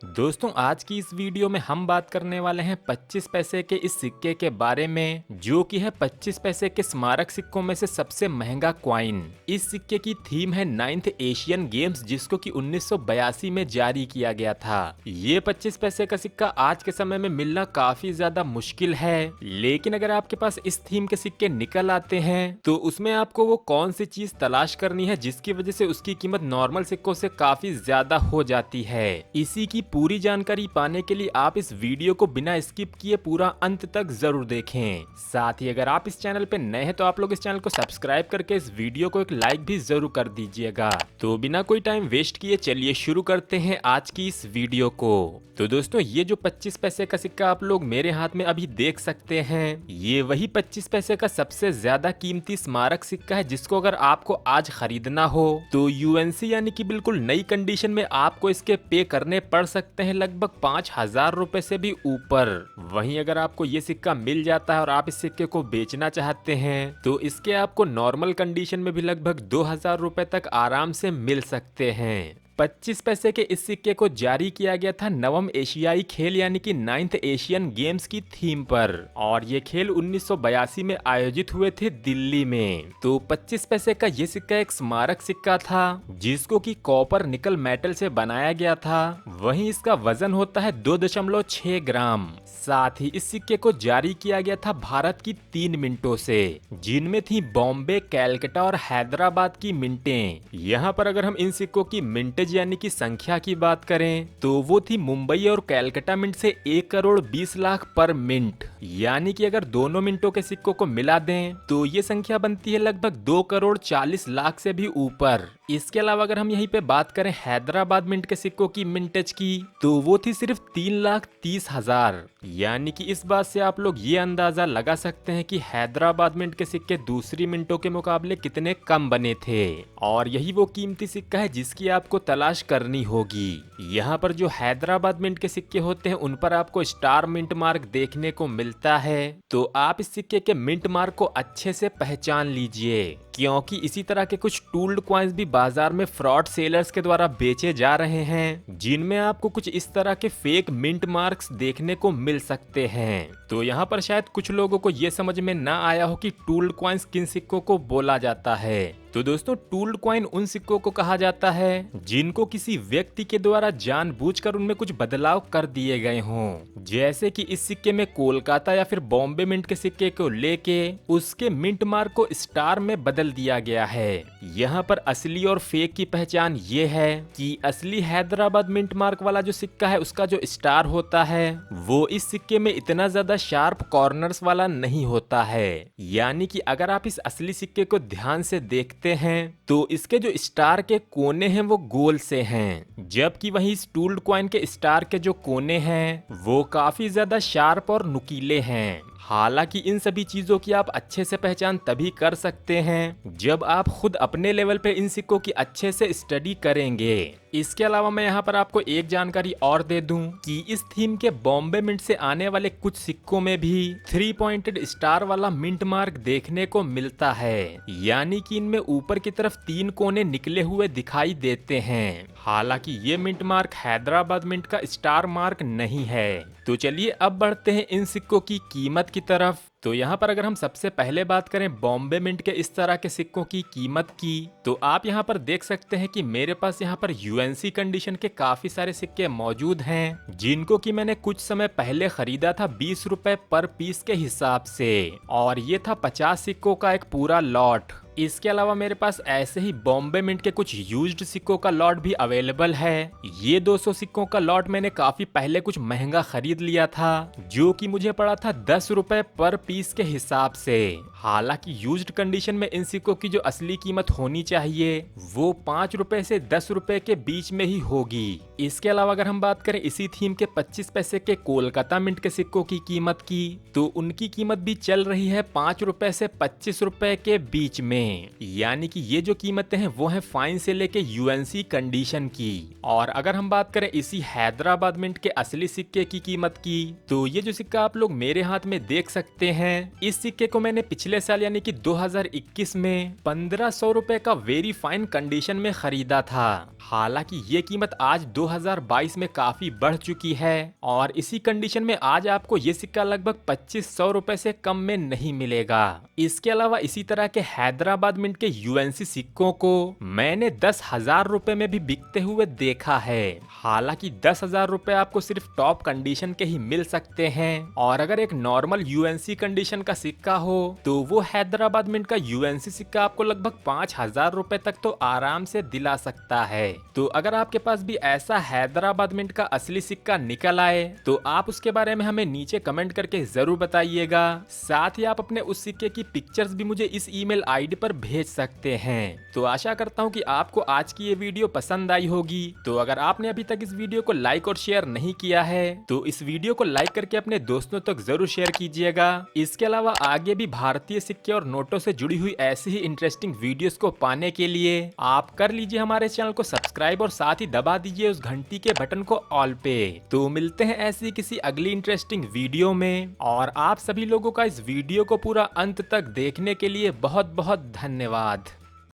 दोस्तों आज की इस वीडियो में हम बात करने वाले हैं 25 पैसे के इस सिक्के के बारे में, जो कि है 25 पैसे के स्मारक सिक्कों में से सबसे महंगा क्वाइन। इस सिक्के की थीम है 9th एशियन गेम्स, जिसको कि 1982 में जारी किया गया था। ये 25 पैसे का सिक्का आज के समय में मिलना काफी ज्यादा मुश्किल है, लेकिन अगर आपके पास इस थीम के सिक्के निकल आते हैं तो उसमें आपको वो कौन सी चीज तलाश करनी है जिसकी वजह से उसकी कीमत नॉर्मल सिक्कों से काफी ज्यादा हो जाती है। इसी की पूरी जानकारी पाने के लिए आप इस वीडियो को बिना स्किप किए पूरा अंत तक जरूर देखें। साथ ही अगर आप इस चैनल पे नए हैं तो आप लोग इस चैनल को सब्सक्राइब करके इस वीडियो को एक लाइक भी जरूर कर दीजिएगा। तो बिना कोई टाइम वेस्ट किए चलिए शुरू करते हैं आज की इस वीडियो को। तो दोस्तों ये जो 25 पैसे का सिक्का आप लोग मेरे हाथ में अभी देख सकते हैं, ये वही 25 पैसे का सबसे ज्यादा कीमती स्मारक सिक्का है, जिसको अगर आपको आज खरीदना हो तो यूएनसी यानी कि बिल्कुल नई कंडीशन में आपको इसके पे करने पड़ सकते हैं लगभग 5,000 रुपए से भी ऊपर। वहीं अगर आपको ये सिक्का मिल जाता है और आप इस सिक्के को बेचना चाहते हैं तो इसके आपको नॉर्मल कंडीशन में भी लगभग 2,000 रुपए तक आराम से मिल सकते हैं। 25 पैसे के इस सिक्के को जारी किया गया था नवम एशियाई खेल यानी कि 9th एशियन गेम्स की थीम पर, और ये खेल 1982 में आयोजित हुए थे दिल्ली में। तो 25 पैसे का ये सिक्का एक स्मारक सिक्का था जिसको कि कॉपर निकल मेटल से बनाया गया था। वहीं इसका वजन होता है 2.6 ग्राम। साथ ही इस सिक्के को जारी किया गया था भारत की 3 मिंटों से, जिनमें थी बॉम्बे, कैलकाटा और हैदराबाद की मिंटें। यहाँ पर अगर हम इन सिक्कों की मिंटेज यानी कि संख्या की बात करें तो वो थी मुंबई और कैलकाटा मिंट से 1 करोड़ 20 लाख पर मिंट, यानी कि अगर दोनों मिंटों के सिक्कों को मिला दें तो ये संख्या बनती है लगभग 2 करोड़ 40 लाख से भी ऊपर। इसके अलावा अगर हम यहीं पे बात करें हैदराबाद मिंट के सिक्कों की मिंटेज की तो वो थी सिर्फ 3,30,000, यानी कि इस बात से आप लोग ये अंदाजा लगा सकते हैं कि हैदराबाद मिंट के सिक्के दूसरी मिंटों के मुकाबले कितने कम बने थे। और यही वो कीमती सिक्का है जिसकी आपको तलाश करनी होगी। यहाँ पर जो हैदराबाद मिंट के सिक्के होते हैं उन पर आपको स्टार मिंट मार्क देखने को मिलता है, तो आप इस सिक्के के मिंट मार्क को अच्छे से पहचान लीजिए, क्योंकि इसी तरह के कुछ टूल्ड कॉइन्स भी बाजार में फ्रॉड सेलर्स के द्वारा बेचे जा रहे हैं, जिनमें आपको कुछ इस तरह के फेक मिंट मार्क्स देखने को मिल सकते हैं। तो यहाँ पर शायद कुछ लोगों को ये समझ में ना आया हो कि टूल्ड कॉइन्स किन सिक्कों को बोला जाता है। तो दोस्तों टूल्ड कॉइन उन सिक्कों को कहा जाता है जिनको किसी व्यक्ति के द्वारा जानबूझकर उनमें कुछ बदलाव कर दिए गए हों। जैसे कि इस सिक्के में कोलकाता या फिर बॉम्बे मिंट के सिक्के को लेके उसके मिंट मार्क को स्टार में बदल दिया गया है। यहाँ पर असली और फेक की पहचान ये है कि असली हैदराबाद मिंट मार्क वाला जो सिक्का है उसका जो स्टार होता है वो इस सिक्के में इतना ज्यादा शार्प कॉर्नर्स वाला नहीं होता है, यानी कि अगर आप इस असली सिक्के को ध्यान से देखते हैं तो इसके जो स्टार के कोने हैं वो गोल से हैं, जबकि वहीं इस टूल्ड कॉइन के स्टार के जो कोने हैं वो काफी ज्यादा शार्प और नुकीले हैं। हालांकि इन सभी चीजों की आप अच्छे से पहचान तभी कर सकते हैं जब आप खुद अपने लेवल पे इन सिक्कों की अच्छे से स्टडी करेंगे। इसके अलावा मैं यहाँ पर आपको एक जानकारी और दे दूं कि इस थीम के बॉम्बे मिंट से आने वाले कुछ सिक्कों में भी 3 पॉइंटेड स्टार वाला मिंट मार्क देखने को मिलता है, यानी कि इनमें ऊपर की तरफ 3 कोने निकले हुए दिखाई देते हैं। हालांकि ये मिंट मार्क हैदराबाद मिंट का स्टार मार्क नहीं है। तो चलिए अब बढ़ते हैं इन सिक्कों की कीमत की तरफ। तो यहाँ पर अगर हम सबसे पहले बात करें बॉम्बे मिंट के इस तरह के सिक्कों की कीमत की, तो आप यहाँ पर देख सकते हैं कि मेरे पास यहाँ पर यूएनसी कंडीशन के काफी सारे सिक्के मौजूद हैं, जिनको कि मैंने कुछ समय पहले खरीदा था 20 रुपए पर पीस के हिसाब से, और ये था 50 सिक्कों का एक पूरा लॉट। इसके अलावा मेरे पास ऐसे ही बॉम्बे मिंट के कुछ यूज्ड सिक्कों का लॉट भी अवेलेबल है। ये 200 सिक्कों का लॉट मैंने काफी पहले कुछ महंगा खरीद लिया था, जो कि मुझे पड़ा था 10 रुपए पर पीस के हिसाब से। हालांकि यूज्ड कंडीशन में इन सिक्कों की जो असली कीमत होनी चाहिए वो 5 रुपए से 10 रुपए के बीच में ही होगी। इसके अलावा अगर हम बात करें इसी थीम के 25 पैसे के कोलकाता मिंट के सिक्कों की कीमत की, तो उनकी कीमत भी चल रही है 5 रुपए से 25 रुपए के बीच में। में, यानी कि ये जो कीमतें हैं वो हैं फाइन से लेके यूएनसी कंडीशन की। और अगर हम बात करें इसी हैदराबाद मिंट के असली सिक्के की कीमत की, तो ये जो सिक्का आप लोग मेरे हाथ में देख सकते हैं, इस सिक्के को मैंने पिछले साल यानी कि 2021 में 1500 रुपए का वेरी फाइन कंडीशन में खरीदा था। हालांकि ये कीमत आज 2022 में काफी बढ़ चुकी है और इसी कंडीशन में आज आपको ये सिक्का लगभग 2500 रुपए से कम में नहीं मिलेगा। इसके अलावा इसी तरह के हैदराबाद मिंट के यूएनसी सिक्कों को मैंने 10,000 रुपए में भी बिकते हुए देखा है। हालांकि 10,000 रुपए आपको सिर्फ टॉप कंडीशन के ही मिल सकते हैं और अगर एक नॉर्मल यूएनसी कंडीशन का सिक्का हो तो वो हैदराबाद मिंट का यूएनसी सिक्का आपको लगभग 5,000 रुपए तक तो आराम से दिला सकता है। तो अगर आपके पास भी ऐसा हैदराबाद मिंट का असली सिक्का निकल आए तो आप उसके बारे में हमें नीचे कमेंट करके जरूर बताइएगा। साथ ही आप अपने उस सिक्के की पिक्चर्स भी मुझे इस ईमेल आईडी पर भेज सकते हैं। तो आशा करता हूँ कि आपको आज की ये वीडियो पसंद आई होगी। तो अगर आपने अभी तक इस वीडियो को लाइक और शेयर नहीं किया है तो इस वीडियो को लाइक करके अपने दोस्तों तक जरूर शेयर कीजिएगा। इसके अलावा आगे भी भारतीय सिक्के और नोटों से जुड़ी हुई ऐसी ही इंटरेस्टिंग वीडियोस को पाने के लिए आप कर लीजिए हमारे चैनल को सब्सक्राइब और साथ ही दबा दीजिए उस घंटी के बटन को ऑल पे। तो मिलते हैं ऐसी किसी अगली इंटरेस्टिंग वीडियो में और आप सभी लोगों का इस वीडियो को पूरा अंत तक देखने के लिए बहुत बहुत धन्यवाद।